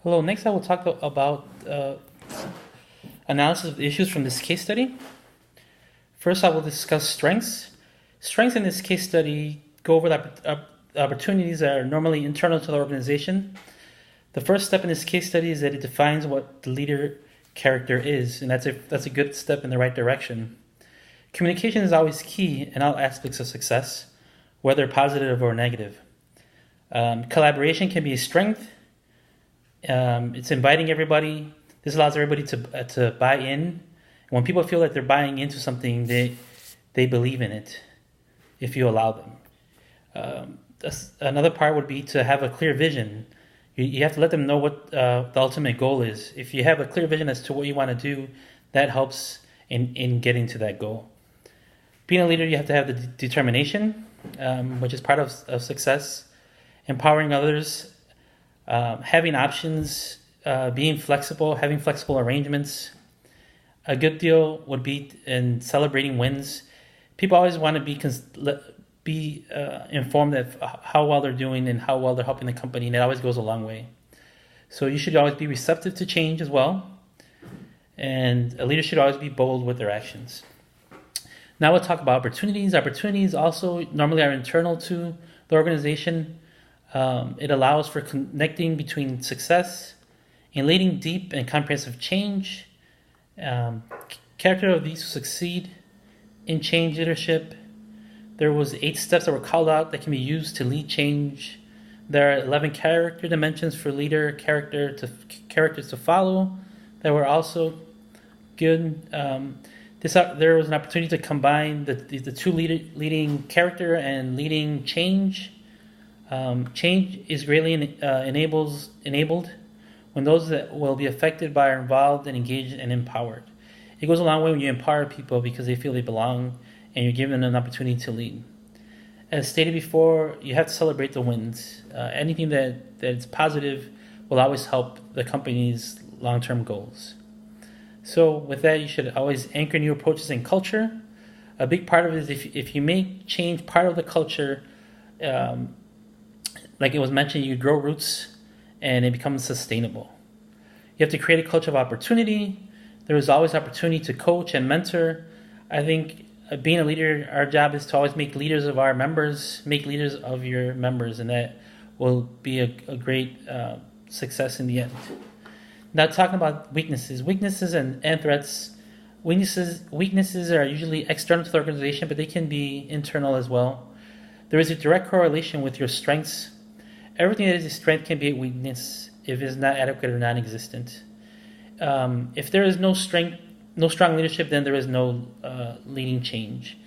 Hello, next I will talk about analysis of the issues from this case study. First, I will discuss strengths. Strengths in this case study go over the opportunities that are normally internal to the organization. The first step in this case study is that it defines what the leader character is, and that's a good step in the right direction. Communication is always key in all aspects of success, whether positive or negative. Collaboration can be a strength. It's inviting everybody. This allows everybody to buy in. When people feel like they're buying into something, they believe in it if you allow them. Another part would be to have a clear vision. You have to let them know what the ultimate goal is. If you have a clear vision as to what you want to do, that helps in getting to that goal. Being a leader, you have to have the determination, which is part of success. Empowering others, having options, being flexible, having flexible arrangements. A good deal would be in celebrating wins. People always want to be informed of how well they're doing and how well they're helping the company, and it always goes a long way. So you should always be receptive to change as well, and a leader should always be bold with their actions. Now we'll talk about opportunities. Opportunities also normally are internal to the organization. It allows for connecting between success and leading deep and comprehensive change. Character of these who succeed in change leadership. There was 8 steps that were called out that can be used to lead change. There are 11 character dimensions for leader characters to follow that were also good. There was an opportunity to combine the two leading character and leading change. Change is greatly enabled when those that will be affected by are involved and engaged and empowered. It goes a long way when you empower people because they feel they belong and you're giving them an opportunity to lead. As stated before, you have to celebrate the wins. Anything that's positive will always help the company's long-term goals. So with that, you should always anchor new approaches in culture. A big part of it is if you make change part of the culture, like it was mentioned, you grow roots and it becomes sustainable. You have to create a culture of opportunity. There is always opportunity to coach and mentor. I think being a leader, our job is to always make leaders of our members, make leaders of your members, and that will be a great success in the end. Now talking about weaknesses and threats. Weaknesses are usually external to the organization, but they can be internal as well. There is a direct correlation with your strengths. Everything that is a strength can be a weakness if it is not adequate or non-existent. If there is no strong leadership, then there is no leading change.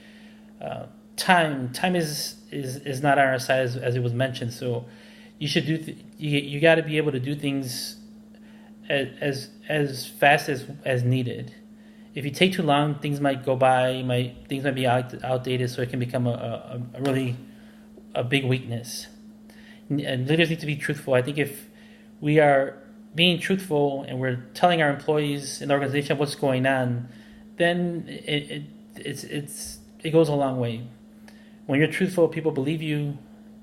Time is not on our side as it was mentioned. So you should you got to be able to do things as fast as needed. If you take too long, things might go by. Things might be outdated, so it can become a really big weakness. And leaders need to be truthful. I think if we are being truthful and we're telling our employees in the organization what's going on, then it goes a long way. When you're truthful, people believe you,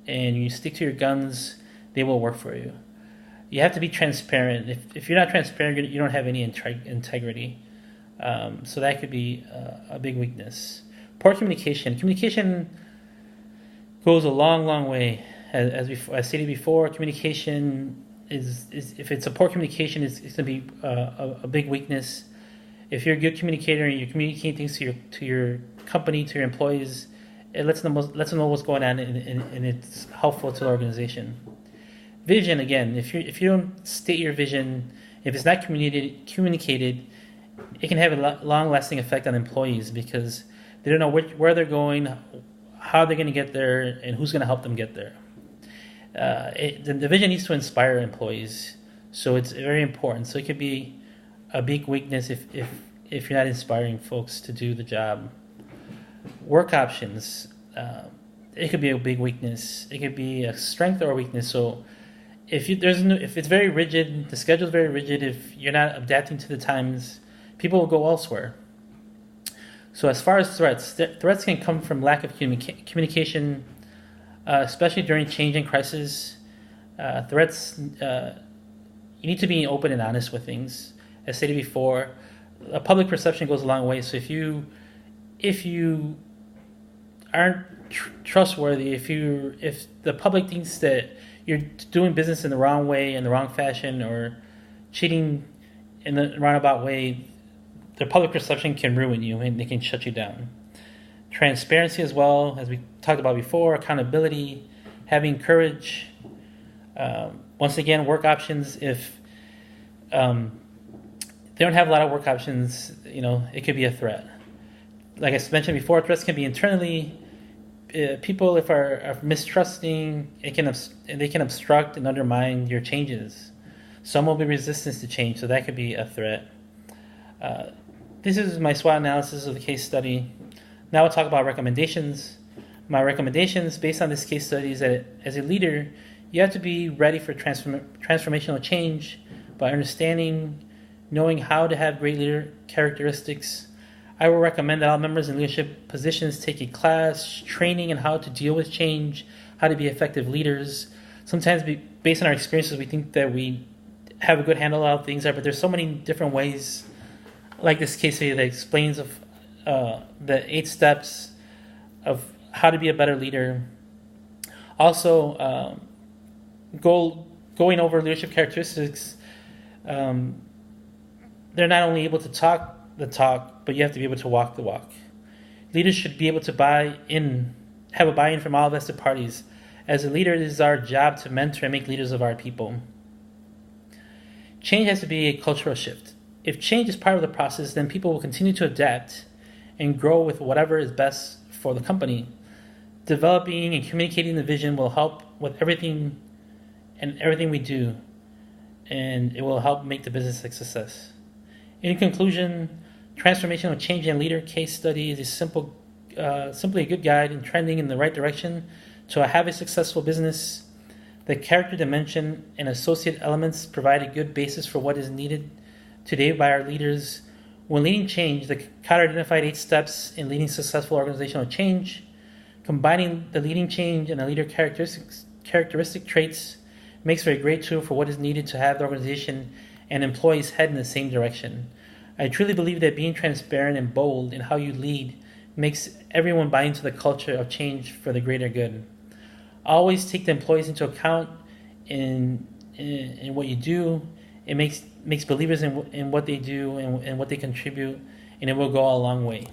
and you stick to your guns, they will work for you. You have to be transparent. If you're not transparent, you don't have any integrity. So that could be a big weakness. Poor communication. Communication goes a long way. As stated before, communication is if it's a poor communication, it's going to be a big weakness. If you're a good communicator and you're communicating things to your company, to your employees, it lets them know what's going on, and it's helpful to the organization. Vision, again, if you don't state your vision, if it's not communicated, it can have a long-lasting effect on employees because they don't know where they're going, how they're going to get there, and who's going to help them get there. The vision needs to inspire employees, so it's very important. So it could be a big weakness if you're not inspiring folks to do the job. Work options, it could be a big weakness. It could be a strength or a weakness. So if it's very rigid, the schedule is very rigid. If you're not adapting to the times, people will go elsewhere. So as far as threats can come from lack of communication. Especially during change and crisis, threats you need to be open and honest with things. As stated before, a public perception goes a long way. So if you aren't trustworthy, if the public thinks that you're doing business in the wrong way, in the wrong fashion, or cheating in the roundabout way, the public perception can ruin you and they can shut you down. Transparency as well, as we talked about before, accountability, having courage. Once again, work options. If they don't have a lot of work options, it could be a threat. Like I mentioned before, threats can be internally. People, if are mistrusting, they can obstruct and undermine your changes. Some will be resistant to change, so that could be a threat. This is my SWOT analysis of the case study. Now we'll talk about recommendations. My recommendations based on this case study is that as a leader, you have to be ready for transformational change by knowing how to have great leader characteristics. I will recommend that all members in leadership positions take a class, training in how to deal with change, how to be effective leaders. Sometimes based on our experiences, we think that we have a good handle on how things are, but there's so many different ways, like this case study that explains of the 8 steps of how to be a better leader. Also, going over leadership characteristics, they're not only able to talk the talk, but you have to be able to walk the walk. Leaders should be able to have a buy-in from all vested parties. As a leader, it is our job to mentor and make leaders of our people. Change has to be a cultural shift. If change is part of the process, then people will continue to adapt and grow with whatever is best for the company. Developing and communicating the vision will help with everything we do, and it will help make the business a success. In conclusion, transformational change and leader case study is simply a good guide in trending in the right direction to have a successful business. The character dimension and associate elements provide a good basis for what is needed today by our leaders. When leading change, the Cotter identified 8 steps in leading successful organizational change. Combining the leading change and the leader characteristic traits makes for a great tool for what is needed to have the organization and employees head in the same direction. I truly believe that being transparent and bold in how you lead makes everyone buy into the culture of change for the greater good. Always take the employees into account in what you do. It makes believers in what they do and what they contribute, and it will go a long way.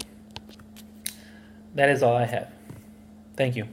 That is all I have. Thank you.